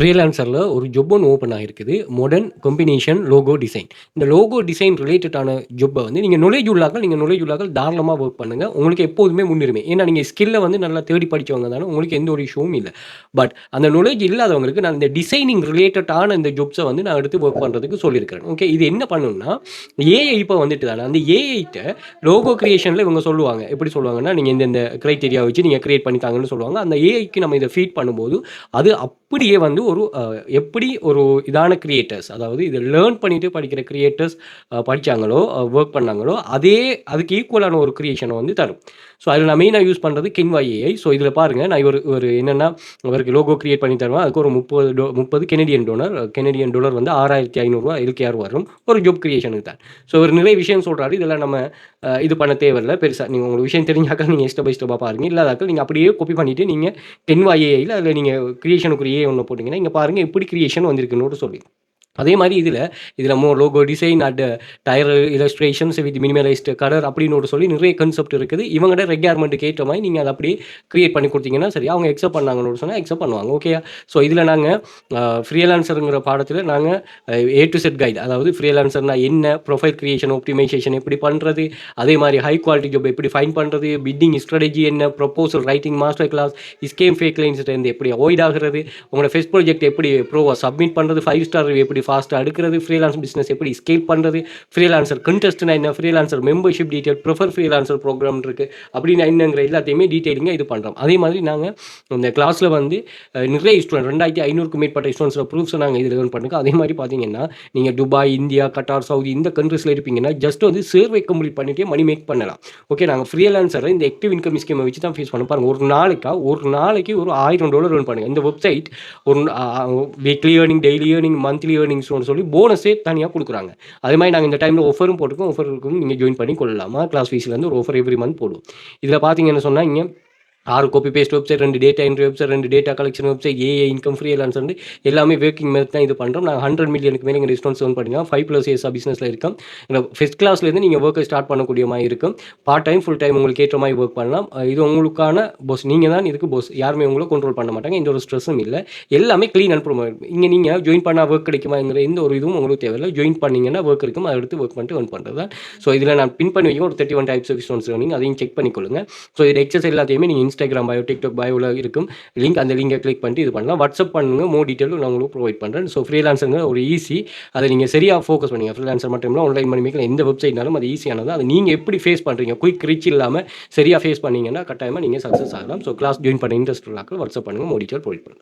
ஃப்ரீலான்சரில் ஒரு ஜாப் ஒன்று ஓப்பன் ஆகிருக்குது. Modern combination logo design. இந்த லோகோ டிசைன் ரிலேட்டடான ஜாப்பை வந்து நீங்கள் நுழைவுள்ளாக்கள் தாராளமாக ஒர்க் பண்ணுங்கள். உங்களுக்கு எப்போதுமே முன்னுரிமை. ஏன்னா நீங்கள் ஸ்கில்லை வந்து நல்லா தேடி படித்தவங்க தானே, உங்களுக்கு எந்த ஒரு இஷ்யூவும் இல்லை. பட் அந்த நாலேஜ் இல்லாதவங்களுக்கு நான் இந்த டிசைனிங் ரிலேட்டடான இந்த ஜாப்ஸை வந்து நான் எடுத்து ஒர்க் பண்ணுறதுக்கு சொல்லியிருக்கிறேன். ஓகே, இது என்ன பண்ணணும்னா ஏஐ இப்போ வந்துட்டு தானே, அந்த ஏஐட்ட லோகோ கிரியேஷனில் இவங்க சொல்லுவாங்க. எப்படி சொல்லுவாங்கன்னா, நீங்கள் இந்த க்ரைட்டீரியா வச்சு நீங்கள் கிரியேட் பண்ணித்தாங்கன்னு சொல்லுவாங்க. அந்த ஏஐக்கு நம்ம இதை ஃபீட் பண்ணும்போது அது அப்படியே வந்து ஒரு எப்படி ஒரு இதான கிரியேட்டர்ஸ், அதாவது இதை லேர்ன் பண்ணிட்டு படிக்கிற கிரியேட்டர்ஸ் படித்தாங்களோ, ஒர்க் பண்ணாங்களோ, அதுக்கு ஈக்குவலான ஒரு கிரியேஷனை வந்து தரும். ஸோ அதில் நான் மெயினாக யூஸ் பண்ணுறது கின்வா ஏஐ. ஸோ இதில் பாருங்கள், நான் ஒரு என்னென்னா அவருக்கு லோகோ கிரியேட் பண்ணி தருவேன். அதுக்கு ஒரு 30 கெனடியன் டாலர் வந்து 6500 LKR வரும் ஒரு ஜாப் கிரியேஷனுக்கு தான். ஸோ ஒரு நிறைய விஷயம் சொல்கிறாரு. இதெல்லாம் நம்ம இது பண்ண தேவையில்லை பெருசாக. நீங்கள் உங்களுக்கு விஷயம் தெரிஞ்சாக்கா நீங்கள் ஸ்டெப் பை ஸ்டெப்பாக பாருங்க. இல்லாதாக்கள் நீங்கள் அப்படியே காப்பி பண்ணிவிட்டு நீங்கள் கின்வா ஏஐயில் அதில் நீங்கள் கிரியேஷனுக்கு ஒரு ஏஐ ஒன்று போட்டிங்கன்னா இங்கே பாருங்கள் எப்படி கிரியேஷன் வந்திருக்குன்னு சொல்லி. அதே மாதிரி இதில் logo design at tyre illustrations with minimalised colour அப்படின்னு சொல்லி நிறைய கான்செப்ட் இருக்குது. இவங்கள்ட ரெக்யர்மெண்ட்டுக்கு ஏற்ற மாதிரி நீங்கள் அதை அப்படியே கிரியேட் பண்ணி கொடுத்தீங்கன்னா சரி, அவங்க எக்ஸப்ட் பண்ணாங்கன்னு சொன்னால் எக்ஸப்ட் பண்ணுவாங்க. ஓகே, ஸோ இதில் நாங்கள் ஃப்ரீலான்சருங்கிற பாடத்தில் நாங்கள் A to Z கைட், அதாவது ஃப்ரீலான்சர்னா என்ன, ப்ரொஃபைல் கிரியேஷன் ஆப்டிமைசேஷன் எப்படி பண்ணுறது, அதே மாதிரி ஹை குவாலிட்டி ஜாப் எப்படி ஃபைன் பண்ணுறது, பிட்டிங் ஸ்ட்ராட்டஜி என்ன, proposal writing master class, scam fake கிளைண்ட்ஸ்லேருந்து எப்படி அவாய்ட் ஆகிறது, உங்களோட ஃபெஸ்ட் ப்ராஜெக்ட் எப்படி ப்ரோவாக சப்மிட் பண்ணுறது, 5 ஸ்டார் எப்படி ஃபாஸ்ட்டாக எடுக்கிறது, ஃப்ரீலான்ஸ் பிஸ்னஸ் எப்படி ஸ்கேல் பண்ணுறது, ஃப்ரீலான்சர் கண்டெஸ்ட்னா என்ன, freelancer membership detail, prefer freelancer program இருக்குது அப்படின்னு என்னங்கிற எல்லாத்தையுமே டீட்டெயிலிங்காக இது பண்ணுறோம். அதே மாதிரி நாங்கள் இந்த கிளாஸில் வந்து நிறைய ஸ்டூடெண்ட் 2500க்கும் மேற்பட்ட ஸ்டூடெண்ட்ஸில் ப்ரூஃப்ஸை நாங்கள் இதில் லேர்ன் பண்ணுறோம். அதே மாதிரி பார்த்தீங்கன்னா நீங்கள் துபாய், இந்தியா, கட்டார், சவுதி இந்த கண்ட்ரீஸில் இருப்பீங்கன்னா ஜஸ்ட் வந்து சர்வே கம்ப்ளீட் பண்ணிவிட்டு மணி மேக் பண்ணலாம். ஓகே, நாங்கள் ஃப்ரீலான்சரை இந்த ஆக்டிவ் இன்கம் ஸ்கீமை வச்சு தான் ஃபேஸ் பண்ண பாருங்கள். ஒரு நாளைக்கு ஒரு $1000 ஏர்ன் பண்ணுங்கள். இந்த வெப்சைட் ஒரு weekly earning, daily earning, monthly ஏர்னிங்ஸ்னு சொல்லி போனஸே தனியாக கொடுக்குறாங்க. அதே மாதிரி நாங்கள் இந்த டைமில் ஆஃபரும் போட்டுருக்கோம். ஆஃபர் இருக்கும், நீங்கள் ஜாயின் பண்ணி கொள்ளலாமா. கிளாஸ் ஃபீஸ்லேருந்து ஒரு ஆஃபர் எவ்ரி மந்த் போடுவோம். இதில் பார்த்தீங்கன்னு சொன்னால் இங்கே 6 copy paste website, 2 data entry website, 2 data collection website, AI income freelancer எல்லாமே ஒர்க்கிங் மெத்தட் தான் இது பண்ணுறோம். நாங்கள் 100 மில்லியனுக்கு மேலே எங்கள் டிஸ்கவுண்ட்ஸ் ஏர்ன் பண்ணிக்கலாம். 5+ இயர்ஸாக பிஸ்னஸில் இருக்கோம். ஃபஸ்ட் கிளாஸ்லேருந்து நீங்கள் ஒர்க்கை ஸ்டார்ட் பண்ணக்கூடிய மாதிரி இருக்கும். பார்ட் டைம், ஃபுல் டைம் உங்களுக்கு ஏற்ற மாதிரி ஒர்க் பண்ணலாம். இது உங்களுக்கான பாஸ், நீங்கள் தான் இதுக்கு பாஸ். யாருமே உங்களை கண்ட்ரோல் பண்ண மாட்டாங்க. எந்த ஒரு ஸ்ட்ரெஸ்ஸும் இல்லை. எல்லாமே க்ளீன் அண்ட் ப்ரொமோட். இங்கே நீங்கள் ஜாயின் பண்ணால் ஒர்க் கிடைக்குமாங்கிற எந்த ஒரு இதுவும் உங்களுக்கு தேவையில்லை. ஜாயின் பண்ணிங்கன்னா ஒர்க் இருக்கும், அதை எடுத்து ஒர்க் பண்ணிட்டு ஏர்ன் பண்ணுறது தான். ஸோ இதில் நான் பின் பண்ணி வைக்க ஒரு 31 டைப்ஸ் ஆஃப் ஸ்டோன்ஸ் ஏர்னிங், அதையும் செக் பண்ணிக்கொள்ளுங்க. ஸோ இது எக்ஸஸ் எல்லாத்தையுமே நீங்கள் இன்ஸ்டாகிராம் பயோ, டிக்டாக் பயோவில் இருக்கும் லிங்க், அந்த லிங்கை கிளிக் பண்ணிட்டு இது பண்ணலாம். வாட்ஸ்அப் பண்ணுங்க, மோர் டீட்டெயில் நான் உங்களுக்கு ப்ரொவைட் பண்ணுறேன். ஸோ ஃப்ரீலான்சருங்க ஒரு ஈஸி, அதை நீங்கள் சரியாக ஃபோக்கஸ் பண்ணுங்கள். ஃப்ரீலான்சர் மட்டும் இல்லை, ஆன்லைன் மணி மேக்கில் எந்த வெப்சைட்னாலும் அது ஈஸியானது. அதை நீங்கள் எப்படி ஃபேஸ் பண்ணுறீங்க, குயிக் ரீச் இல்லாமல் சரியாக ஃபேஸ் பண்ணீங்கன்னா கட்டாயமாக நீங்கள் சக்ஸஸ் ஆகலாம். ஸோ கிளாஸ் ஜாயின் பண்ண இன்ட்ரெஸ்ட் உள்ளாக்கள் வாட்ஸ்அப் பண்ணுங்கள், மோர் டீட்டெயில் ப்ரொவைட் பண்ணுங்கள்.